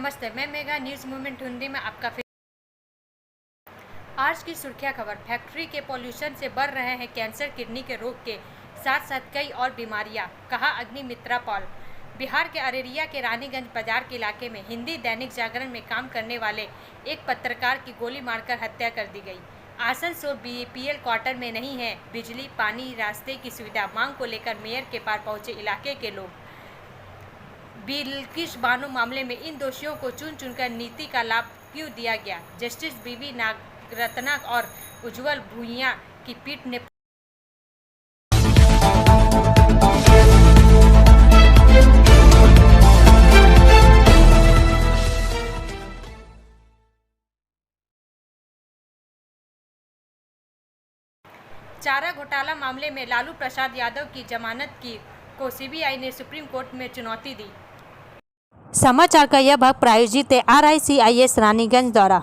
नमस्ते, मैं mega news movement Hindi में आपका फिर आज की सुर्खियां खबर। फैक्ट्री के पॉल्यूशन से बढ़ रहे हैं कैंसर, किडनी के रोग के साथ साथ कई और बीमारियां, कहा अग्निमित्रा पॉल। बिहार के अररिया के रानीगंज बाजार के इलाके में हिंदी दैनिक जागरण में काम करने वाले एक पत्रकार की गोली मारकर हत्या कर दी गई। आसनसोल बीपीएल क्वार्टर में नहीं है बिजली, पानी, रास्ते की सुविधा। मांग को लेकर मेयर के पास पहुंचे इलाके के लोग। बिल्किस बानो मामले में इन दोषियों को चुन चुनकर नीति का लाभ क्यों दिया गया? जस्टिस बीबी नागरत्ना और उज्जवल भुइयां की पीठ ने चारा घोटाला मामले में लालू प्रसाद यादव की जमानत को सीबीआई ने सुप्रीम कोर्ट में चुनौती दी। समाचार का यह भाग प्रायोजित है RICIS रानीगंज द्वारा।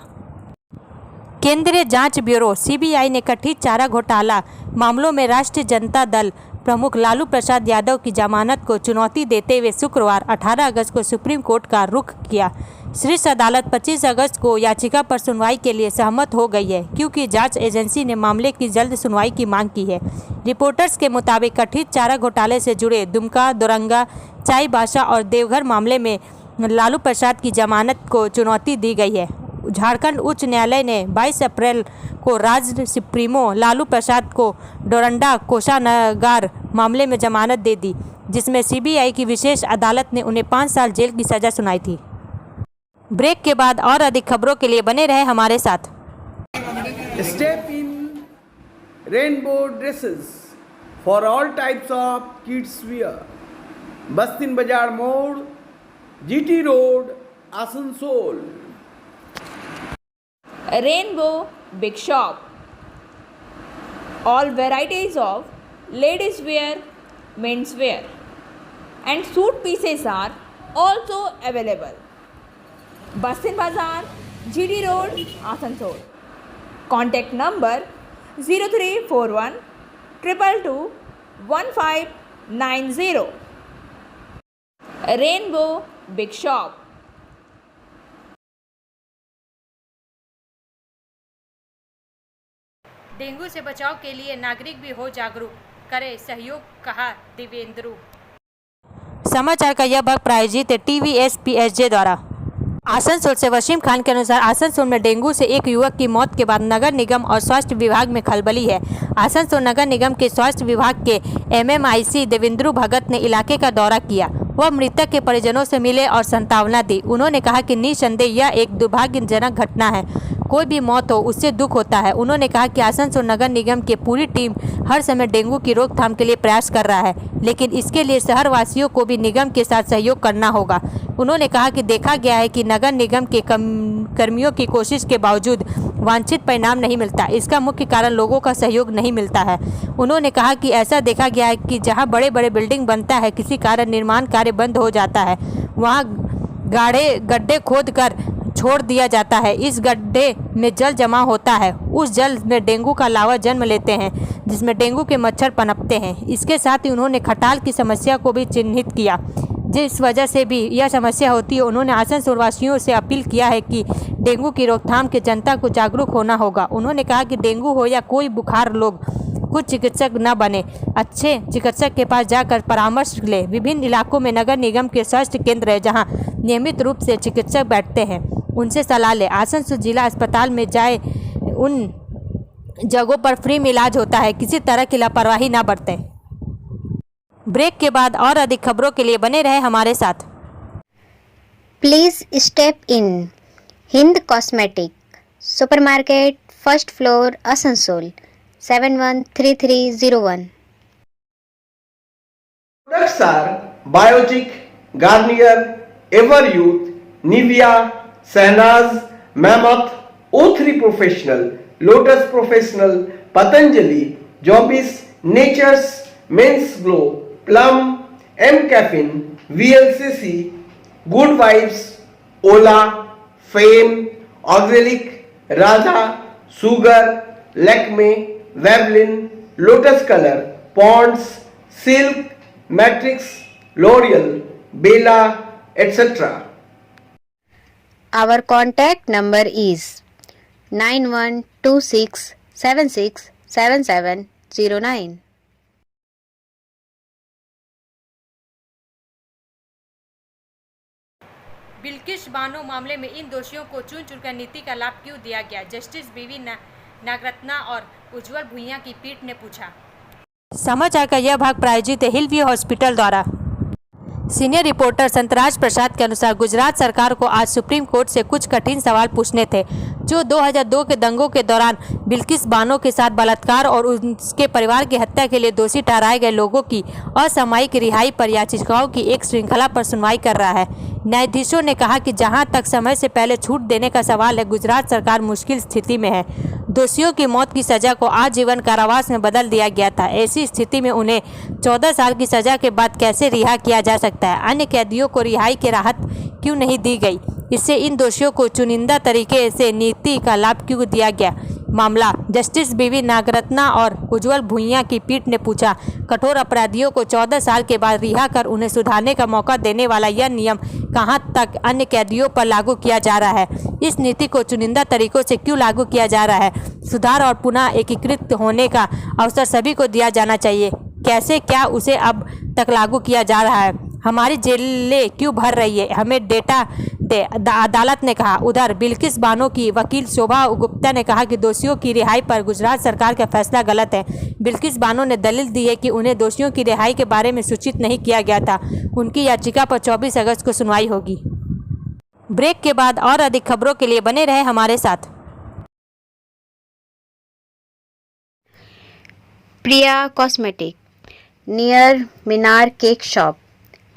केंद्रीय जांच ब्यूरो सीबीआई ने कथित चारा घोटाला मामलों में राष्ट्रीय जनता दल प्रमुख लालू प्रसाद यादव की जमानत को चुनौती देते हुए शुक्रवार 18 अगस्त को सुप्रीम कोर्ट का रुख किया। शीर्ष अदालत 25 अगस्त को याचिका पर सुनवाई के लिए सहमत हो गई है, क्योंकि जांच एजेंसी ने मामले की जल्द सुनवाई की मांग की है। रिपोर्टर्स के मुताबिक कथित चारा घोटाले से जुड़े दुमका, दोरंगा, चाईबासा और देवघर मामले में लालू प्रसाद की जमानत को चुनौती दी गई है। झारखंड उच्च न्यायालय ने 22 अप्रैल को राज्य सुप्रीमो लालू प्रसाद को डोरंडा कोषागार मामले में जमानत दे दी, जिसमें सीबीआई की विशेष अदालत ने उन्हें 5 साल जेल की सजा सुनाई थी। ब्रेक के बाद और अधिक खबरों के लिए बने रहे हमारे साथ। Step in rainbow dresses for all types of kids wear. बस्तिन बाजार मोड़, GT road, Asansol. Rainbow Big Shop. All varieties of ladies wear, men's wear and suit pieces are also available. Bastin Bazaar, GD Road, Asansol. Contact number 0341 222 1590. Rainbow Big Shop. Dengue से बचाव के लिए नागरिक भी हो जागरूक, करे सहयोग, कहा दिवेंद्रू। समाचार का यह भाग प्रायोजित है TVS-PSJ द्वारा। आसनसोल से वसीम खान के अनुसार आसनसोल में डेंगू से एक युवक की मौत के बाद नगर निगम और स्वास्थ्य विभाग में खलबली है। आसनसोल नगर निगम के स्वास्थ्य विभाग के MMIC देवेंद्रू भगत ने इलाके का दौरा किया। वह मृतक के परिजनों से मिले और सांत्वना दी। उन्होंने कहा कि निस्संदेह यह एक दुर्भाग्यजनक घटना है। कोई भी मौत हो उससे दुख होता है। उन्होंने कहा कि आसनसोल नगर निगम की पूरी टीम हर समय डेंगू की रोकथाम के लिए प्रयास कर रहा है, लेकिन इसके लिए शहरवासियों को भी निगम के साथ सहयोग करना होगा। उन्होंने कहा कि देखा गया है कि नगर निगम के कर्मियों की कोशिश के बावजूद वांछित परिणाम नहीं मिलता। इसका मुख्य कारण लोगों का सहयोग नहीं मिलता है। उन्होंने कहा कि ऐसा देखा गया है कि जहां बड़े बड़े बिल्डिंग बनता है, किसी कारण निर्माण कार्य बंद हो जाता है, वहां गड्ढे खोद कर छोड़ दिया जाता है। इस गड्ढे में जल जमा होता है। उस जल में डेंगू का लावा जन्म लेते हैं, जिसमें डेंगू के मच्छर पनपते हैं। इसके साथ ही उन्होंने खटाल की समस्या को भी चिन्हित किया, जिस वजह से भी यह समस्या होती है। उन्होंने आसनसोल वासियों से अपील किया है कि डेंगू की रोकथाम के जनता को जागरूक होना होगा। उन्होंने कहा कि डेंगू हो या कोई बुखार, लोग कुछ चिकित्सक न बने, अच्छे चिकित्सक के पास जाकर परामर्श लें। विभिन्न इलाकों में नगर निगम के स्वास्थ्य केंद्र है, जहां नियमित रूप से चिकित्सक बैठते हैं, उनसे सलाह लें। आसनसोल जिला अस्पताल में जाए, उन जगहों पर फ्री में इलाज होता है। किसी तरह की लापरवाही ना बरतें। ब्रेक के बाद और अधिक खबरों के लिए बने रहे हमारे साथ। Please step in Hind cosmetic supermarket, first floor, Asansol 713301. Products are Biotic, Garnier, Everyouth, Nivea, Sahnaz, Mammoth, O3 Professional, Lotus Professional, Patanjali, Jobis, Nature's Men's Glow, Plum, M Caffeine, VLCC, Good Vibes, Ola, Fame, Auxilic, Radha, Sugar, Lakme, Veblen, Lotus Color, Ponds, Silk, Matrix, L'Oreal, Bella, etc. Our contact number is 9126767709. Bilkis Bano मामले में इन दोषियों को चुन चुनकर नीति का लाभ क्यों दिया गया? जस्टिस बीवी नागरत्ना और उज्जवल भुइयां की पीठ ने पूछा। समाचार का यह भाग प्रायोजित है हिलव्यू हॉस्पिटल द्वारा। सीनियर रिपोर्टर संतराज प्रसाद के अनुसार गुजरात सरकार को आज सुप्रीम कोर्ट से कुछ कठिन सवाल पूछने थे जो 2002 के दंगों के दौरान बिल्किस बानो के साथ बलात्कार और उसके परिवार की हत्या के लिए दोषी ठहराए गए लोगों की असामयिक रिहाई पर याचिकाओं की एक श्रृंखला पर सुनवाई कर रहा है। न्यायाधीशों ने कहा कि जहां तक समय से पहले छूट देने का सवाल है, गुजरात सरकार मुश्किल स्थिति में है। दोषियों की मौत की सजा को आजीवन कारावास में बदल दिया गया था। ऐसी स्थिति में उन्हें 14 साल की सजा के बाद कैसे रिहा किया जा सकता है? अन्य कैदियों को रिहाई की राहत क्यों नहीं दी गई? इससे इन दोषियों को चुनिंदा तरीके से नीति का लाभ क्यों दिया गया? मामला जस्टिस बीवी नागरत्ना और उज्जवल भुइयां की पीठ ने पूछा। कठोर अपराधियों को 14 साल के बाद रिहा कर उन्हें सुधारने का मौका देने वाला यह नियम कहां तक अन्य कैदियों पर लागू किया जा रहा है? इस नीति को चुनिंदा तरीकों से क्यों लागू किया जा रहा है? सुधार और पुनः एकीकृत होने का अवसर सभी को दिया जाना चाहिए। कैसे क्या उसे अब तक लागू किया जा रहा है? हमारी जेलें क्यों भर रही है? हमें डेटा दे, अदालत ने कहा। उधर बिल्किस बानो की वकील शोभा गुप्ता ने कहा कि दोषियों की रिहाई पर गुजरात सरकार का फैसला गलत है। बिल्किस बानो ने दलील दी है कि उन्हें दोषियों की रिहाई के बारे में सूचित नहीं किया गया था। उनकी याचिका पर 24 अगस्त को सुनवाई होगी। ब्रेक के बाद और अधिक खबरों के लिए बने रहे हमारे साथ। Priya cosmetic near Minar cake shop,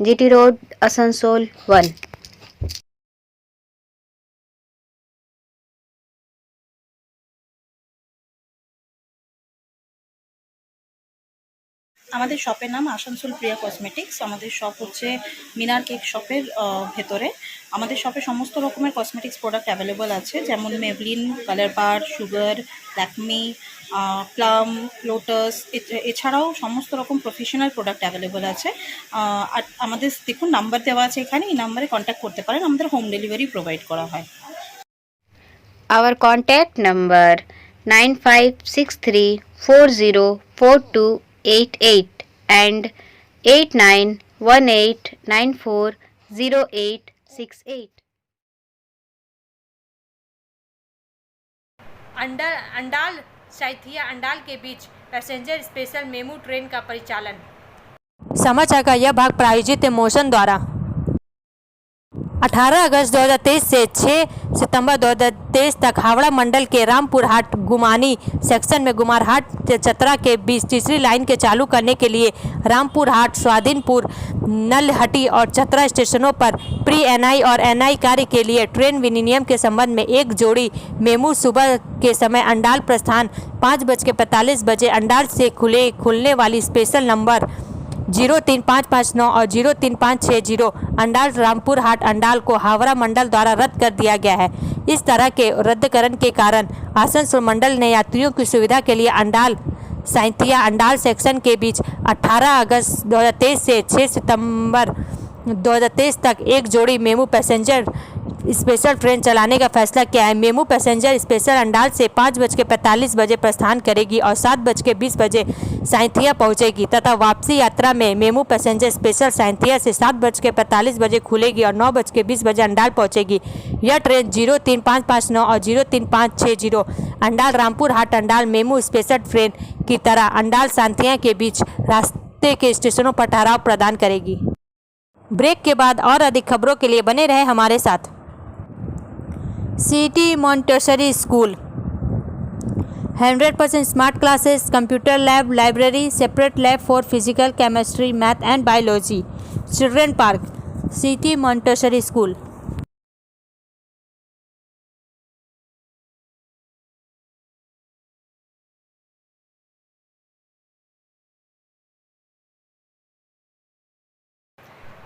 GT road, Asansol 1। আমাদের শপের নাম আসানসোল প্রিয়া কসমেটিক্স। আমাদের শপ হচ্ছে মিনার কেক শপের ভেতরে। আমাদের শপে সমস্ত রকমের কসমেটিক্স প্রোডাক্ট অ্যাভেলেবল আছে, যেমন মেবলিন, কালার বার, সুগার, ল্যাকমি, প্লাম, লোটাস, এছাড়াও সমস্ত রকম প্রফেশনাল প্রোডাক্ট অ্যাভেলেবল আছে। আর আমাদের দেখুন নাম্বার দেওয়া আছে এখানে, এই নাম্বারে কন্ট্যাক্ট করতে পারেন। আমাদের হোম ডেলিভারি প্রোভাইড করা হয়। Our contact number 9563404288 and 8918940868। Andal Cyathea Andal के बीच पैसेंजर स्पेशल मेमू ट्रेन का परिचालन। समाचार का यह भाग प्रायोजित है मोशन द्वारा। 18 अगस्त 2023 से 6 सितंबर 2023 तक हावड़ा मंडल के रामपुर हाट गुमानी सेक्शन में गुमारहाट से चतरा के बीच तीसरी लाइन के चालू करने के लिए रामपुर हाट, स्वाधीनपुर, नलहटी और चतरा स्टेशनों पर प्री एनआई और एनआई कार्य के लिए ट्रेन विनिमय के संबंध में एक जोड़ी मेमू सुबह के समय अंडाल प्रस्थान 5:45 बजे अंडाल से खुलने वाली स्पेशल नंबर 03559 और 03560 अंडाल रामपुर हाट अंडाल को हावड़ा मंडल द्वारा रद्द कर दिया गया है। इस तरह के रद्दकरण के कारण आसनसोल मंडल ने यात्रियों की सुविधा के लिए अंडाल साइथिया अंडाल सेक्शन के बीच 18 अगस्त 2023 से 6 सितंबर 2023 तक एक जोड़ी मेमू पैसेंजर स्पेशल ट्रेन चलाने का फैसला किया है। मेमू पैसेंजर स्पेशल अंडाल से 5:45 बजे प्रस्थान करेगी और 7:20 बजे साइथिया पहुंचेगी तथा वापसी यात्रा में मेमू पैसेंजर स्पेशल साइथिया से 7:45 बजे खुलेगी और 9:20 बजे अंडाल पहुंचेगी। यह ट्रेन 03559 और 03560 अंडाल रामपुर हाट अंडाल मेमू स्पेशल ट्रेन की तरह अंडाल साइथिया के बीच रास्ते के स्टेशनों पर ठहराव प्रदान करेगी। ब्रेक के बाद और अधिक खबरों के लिए बने रहे हमारे साथ। City Montessori school 100% smart classes, computer lab, library, separate lab for physical, chemistry, math and biology, children park, city Montessori school.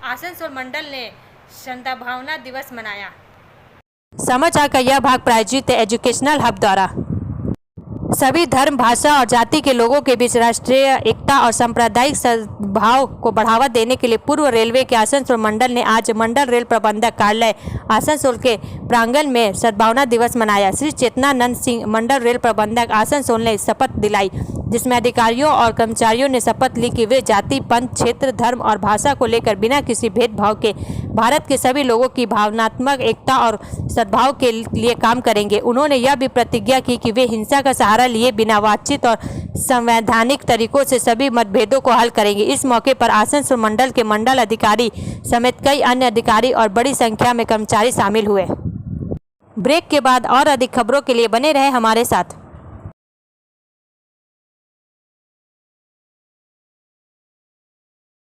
Asansol मंडल ने सद्भावना दिवस मनाया। समाचार का यह भाग प्रायोजित है एजुकेशनल हब द्वारा। सभी धर्म, भाषा और जाति के लोगों के बीच राष्ट्रीय एकता और सांप्रदायिक सद्भाव को बढ़ावा देने के लिए पूर्व रेलवे के आसनसोल मंडल ने आज मंडल रेल प्रबंधक कार्यालय आसनसोल के प्रांगण में सद्भावना दिवस मनाया। श्री चेतनानंद सिंह मंडल रेल प्रबंधक आसनसोल ने शपथ दिलाई, जिसमें अधिकारियों और कर्मचारियों ने शपथ ली कि वे जाति, पंथ, क्षेत्र, धर्म और भाषा को लेकर बिना किसी भेदभाव के भारत के सभी लोगों की भावनात्मक एकता और सद्भाव के लिए काम करेंगे। उन्होंने यह भी प्रतिज्ञा की कि वे हिंसा का सहारा लिए बिना बातचीत और संवैधानिक तरीकों से सभी मतभेदों को हल करेंगे। इस मौके पर आसनसोल मंडल के मंडल अधिकारी समेत कई अन्य अधिकारी और बड़ी संख्या में कर्मचारी शामिल हुए। ब्रेक के बाद और अधिक खबरों के लिए बने रहे हमारे साथ।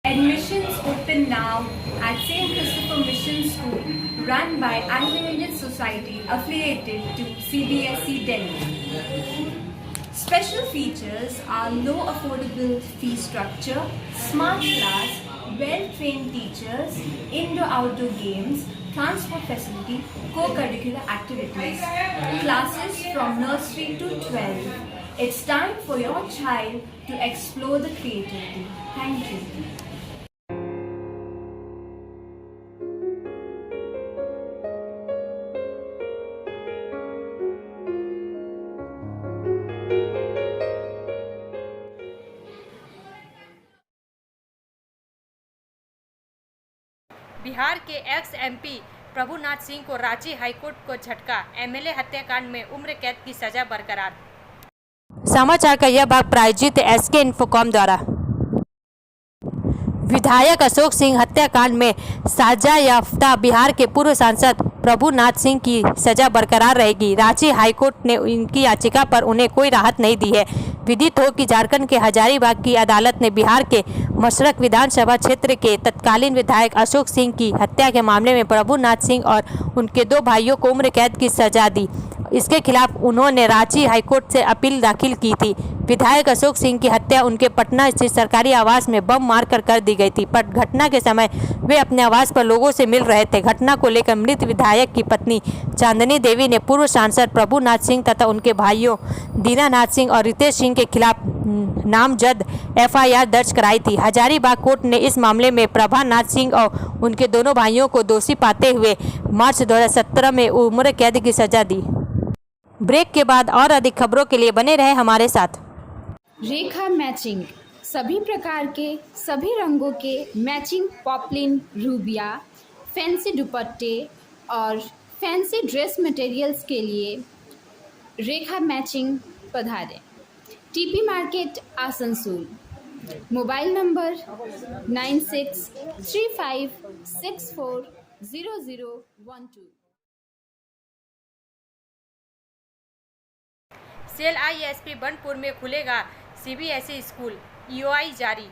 Admissions open now at St. Christopher Mission School, run by Anglo-Indian Society affiliated to CBSE Delhi. Special features are low affordable fee structure, smart class, well-trained teachers, indoor-outdoor games, transport facility, co-curricular activities, classes from nursery to 12. It's time for your child to explore the creativity. Thank you. Bihar के x MP Prabhunath Singh को Ranchi high court को झटका, MLA हत्याकांड में उम्र कैद की सजा बरकरार। समाचार का यह भाग प्रायोजित एसके इन्फोकॉम द्वारा। विधायक अशोक सिंह हत्याकांड में सजा याफ्ता बिहार के पूर्व सांसद प्रभुनाथ सिंह की सजा बरकरार रहेगी। रांची हाईकोर्ट ने इनकी याचिका पर उन्हें कोई राहत नहीं दी है। विदित हो कि झारखंड के हजारीबाग की अदालत ने बिहार के मशरक विधानसभा क्षेत्र के तत्कालीन विधायक अशोक सिंह की हत्या के मामले में प्रभुनाथ सिंह और उनके 2 भाइयों को उम्र कैद की सजा दी। इसके खिलाफ उन्होंने रांची हाईकोर्ट से अपील दाखिल की थी। विधायक अशोक सिंह की हत्या उनके पटना स्थित सरकारी आवास में बम मारकर कर दी गई थी। पर घटना के समय वे अपने आवास पर लोगों से मिल रहे थे। घटना को लेकर मृत विधायक की पत्नी चांदनी देवी ने पूर्व सांसद प्रभुनाथ सिंह तथा उनके भाइयों दीनानाथ सिंह और रितेश सिंह के खिलाफ नामजद एफआईआर दर्ज कराई थी। हजारीबाग कोर्ट ने इस मामले में प्रभानाथ सिंह और उनके दोनों भाइयों को दोषी पाते हुए मार्च 2017 में उम्र कैद की सजा दी। ब्रेक के बाद और अधिक खबरों के लिए बने रहे हमारे साथ। रेखा मैचिंग, सभी प्रकार के सभी रंगों के मैचिंग पॉपलिन, रूबिया, फैंसी दुपट्टे और फैंसी ड्रेस मटेरियल्स के लिए रेखा मैचिंग पधारें। TP market Asansol. Mobile number 9635640012। SAIL ISP Burnpur में खुलेगा सीबीएसई स्कूल, ईओआई जारी।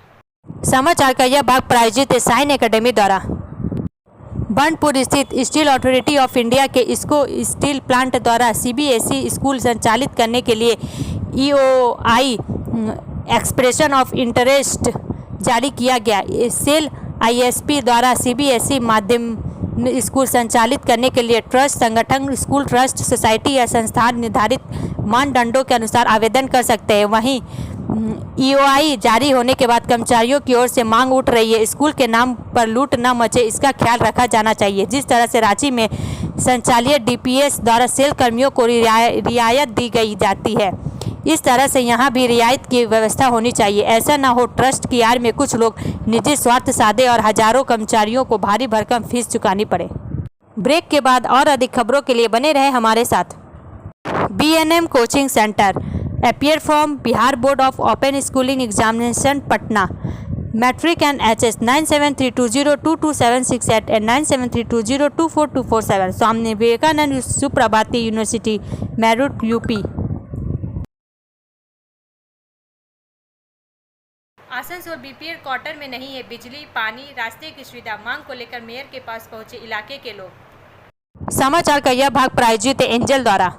समाचार का यह भाग प्रायोजित है साइन एकेडमी द्वारा। बनपुर स्थित स्टील अथॉरिटी ऑफ इंडिया के इसको स्टील प्लांट द्वारा सीबीएसई स्कूल संचालित करने के लिए ईओआई एक्सप्रेशन ऑफ इंटरेस्ट जारी किया गया। सेल आईएसपी द्वारा सीबीएसई माध्यम स्कूल संचालित करने के लिए ट्रस्ट संगठन, स्कूल ट्रस्ट सोसाइटी या संस्थान निर्धारित मानदंडों के अनुसार आवेदन कर सकते हैं। वहीं ईओआई जारी होने के बाद कर्मचारियों की ओर से मांग उठ रही है, स्कूल के नाम पर लूट न मचे, इसका ख्याल रखा जाना चाहिए। जिस तरह से रांची में संचालित डीपीएस द्वारा सेल कर्मियों को रियायत दी गई जाती है, इस तरह से यहाँ भी रियायत की व्यवस्था होनी चाहिए। ऐसा ना हो ट्रस्ट की आड़ में कुछ लोग निजी स्वार्थ साधे और हजारों कर्मचारियों को भारी भरकम फीस चुकानी पड़े। ब्रेक के बाद और अधिक खबरों के लिए बने रहे हमारे साथ। BNM coaching centre appear from Bihar board of open schooling examination Patna, matric and HS 9732022768 and 9732024247। Swami Vivekananda Suprabhati university Meerut UP. Asansol BPL quarter में नहीं है बिजली, पानी, रास्ते की सुविधा। मांग को लेकर मेयर के पास पहुंचे इलाके के लोग। समाचार का यह भाग प्रायोजित है एंजल द्वारा।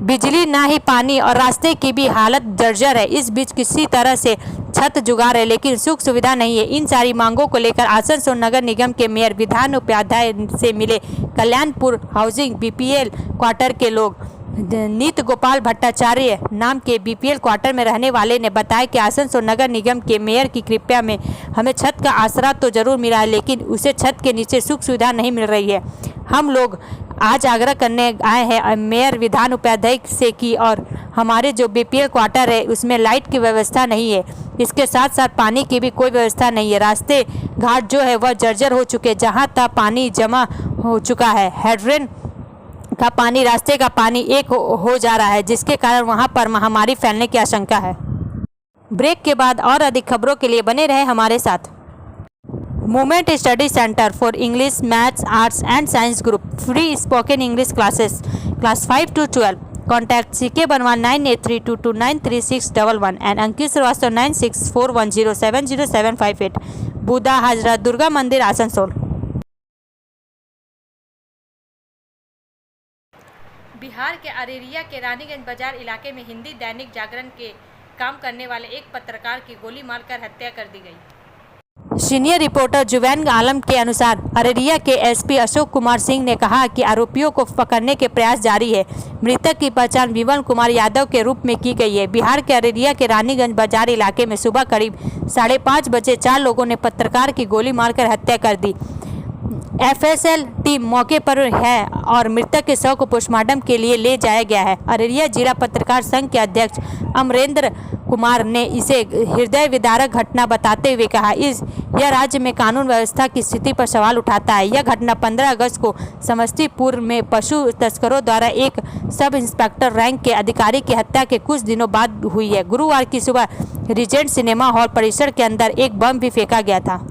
बिजली ना ही पानी और रास्ते की भी हालत जर्जर है। इस बीच किसी तरह से छत जुगाड़ है, लेकिन सुख सुविधा नहीं है। इन सारी मांगों को लेकर आसनसोल नगर निगम के मेयर विधान उपाध्याय से मिले कल्याणपुर हाउसिंग बीपीएल क्वार्टर के लोग। नीत गोपाल भट्टाचार्य नाम के बीपीएल क्वार्टर में रहने वाले ने बताया कि आसनसोल नगर निगम के मेयर की कृपया में हमें छत का आसरा तो जरूर मिला है, लेकिन उसे छत के नीचे सुख सुविधा नहीं मिल रही है। हम लोग आज आग्रह करने आए हैं मेयर विधान उपाध्यक्ष से कि और हमारे जो बीपीएल क्वार्टर है उसमें लाइट की व्यवस्था नहीं है, इसके साथ साथ पानी की भी कोई व्यवस्था नहीं है। रास्ते घाट जो है वह जर्जर हो चुके, जहाँ तक पानी जमा हो चुका है। हेड्रेन का पानी रास्ते का पानी एक हो जा रहा है, जिसके कारण वहां पर महामारी फैलने की आशंका है। ब्रेक के बाद और अधिक खबरों के लिए बने रहे हमारे साथ। Movement study centre for English, maths, arts and science group free spoken English classes class 5 to 12। Contact CK Banwan 9832293611 and Ankit Srivastava 9641070758। Budha Hajra Durga Mandir Asansol. Bihar के अरेरिया के रानीगंज बाजार इलाके में हिंदी दैनिक जागरण के काम करने वाले एक पत्रकार की गोली मारकर हत्या कर दी गई। सीनियर रिपोर्टर जुवैन आलम के अनुसार अररिया के एसपी अशोक कुमार सिंह ने कहा कि आरोपियों को पकड़ने के प्रयास जारी है। मृतक की पहचान विमल कुमार यादव के रूप में की गई है। बिहार के अररिया के रानीगंज बाजार इलाके में सुबह करीब 5:30 बजे 4 लोगों ने पत्रकार की गोली मारकर हत्या कर दी। FSL टीम मौके पर है और मृतक के शव को पोस्टमार्टम के लिए ले जाया गया है। अररिया जिला पत्रकार संघ के अध्यक्ष अमरेंद्र कुमार ने इसे हृदय विदारक घटना बताते हुए कहा, यह राज्य में कानून व्यवस्था की स्थिति पर सवाल उठाता है। यह घटना 15 अगस्त को समस्तीपुर में पशु तस्करों द्वारा एक सब इंस्पेक्टर रैंक के अधिकारी की हत्या के कुछ दिनों बाद हुई है। गुरुवार की सुबह रीजेंट सिनेमा हॉल परिसर के अंदर एक बम भी फेंका गया था।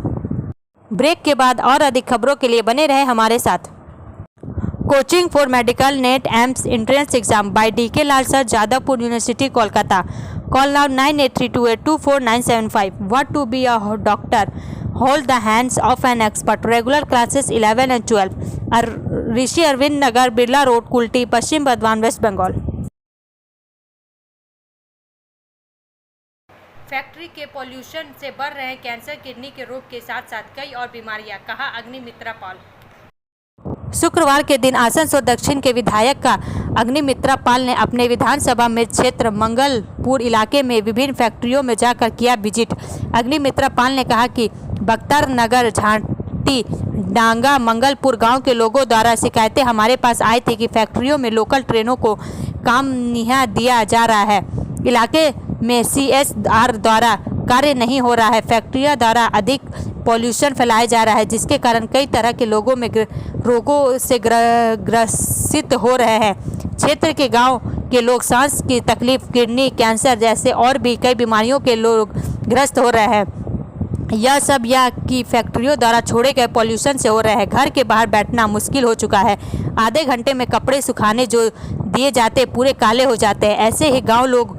ब्रेक के बाद और अधिक खबरों के लिए बने रहे हमारे साथ। Coaching for medical NEET AIIMS entrance exam by DK Lal sir, Jadavpur university, Kolkata. Call now 9832824975। What to be a doctor, hold the hands of an expert. Regular classes 11 and 12। Rishi Aurobindo Nagar, Birla road, Kulti, Paschim Bardhaman, West Bengal. Factory के पॉल्यूशन से बढ़ रहे हैं cancer, kidney के रोग के साथ साथ कई और बीमारियां, कहा अग्निमित्रा पाल। शुक्रवार के दिन आसनसोल दक्षिण के विधायक का अग्निमित्रा पाल ने अपने विधानसभा में क्षेत्र मंगलपुर इलाके में विभिन्न फैक्ट्रियों में जाकर किया विजिट। अग्निमित्रा पाल ने कहा कि बख्तर नगर, झांटी, डांगा, मंगलपुर गांव के लोगों द्वारा शिकायतें हमारे पास आई थी कि फैक्ट्रियों में लोकल ट्रेनों को काम नहीं दिया जा रहा है, इलाके में CSR द्वारा कार्य नहीं हो रहा है, फैक्ट्रियों द्वारा अधिक पॉल्यूशन फैलाया जा रहा है, जिसके कारण कई तरह के लोगों में रोगों से ग्रसित हो रहे हैं। क्षेत्र के गांव के लोग सांस की तकलीफ, किडनी, कैंसर जैसे और भी कई बीमारियों के लोग ग्रस्त हो रहे हैं। यह सब कि फैक्ट्रियों द्वारा छोड़े गए पॉल्यूशन से हो रहे हैं। घर के बाहर बैठना मुश्किल हो चुका है। आधे घंटे में कपड़े सुखाने जो दिए जाते पूरे काले हो जाते हैं। ऐसे ही गांव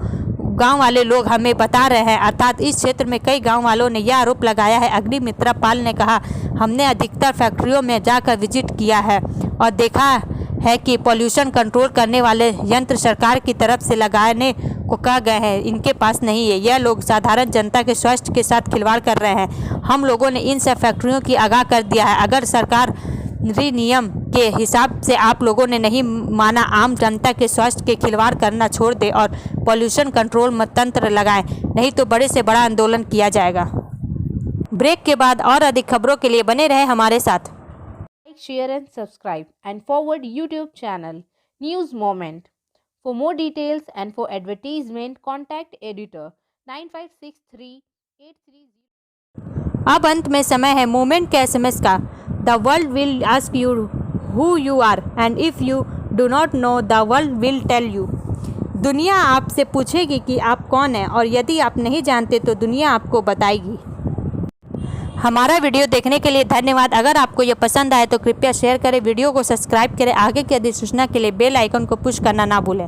वाले लोग हमें बता रहे हैं। अर्थात इस क्षेत्र में कई गांव वालों ने यह आरोप लगाया है। अग्निमित्रा पाल ने कहा, हमने अधिकतर फैक्ट्रियों में जाकर विजिट किया है और देखा है कि पॉल्यूशन कंट्रोल करने वाले यंत्र सरकार की तरफ से लगाने को कहा गए हैं, इनके पास नहीं है। यह लोग साधारण जनता के स्वास्थ्य के साथ खिलवाड़ कर रहे हैं। हम लोगों ने इन सब फैक्ट्रियों की आगाह कर दिया है। अगर सरकार नियम के हिसाब से आप लोगों ने नहीं माना, आम जनता के स्वास्थ्य के खिलवाड़ करना छोड़ दे और पॉल्यूशन कंट्रोल तंत्र लगाएं, नहीं तो बड़े से बड़ा आंदोलन किया जाएगा। ब्रेक के बाद और अधिक खबरों के लिए बने रहे हमारे साथ। Like, share and subscribe and forward YouTube channel News Moment. For more details and for advertisement, contact editor 956383. अब अंत में समय है मोमेंट के SMS का। The world will ask you who you are and if you do not know the world will tell you. दुनिया आपसे पूछेगी कि आप कौन हैं और यदि आप नहीं जानते तो दुनिया आपको बताएगी। हमारा वीडियो देखने के लिए धन्यवाद। अगर आपको ये पसंद आए तो कृपया शेयर करें, वीडियो को सब्सक्राइब करें। आगे की अधिसूचना के लिए बेल आइकन को पुश करना ना भूलें।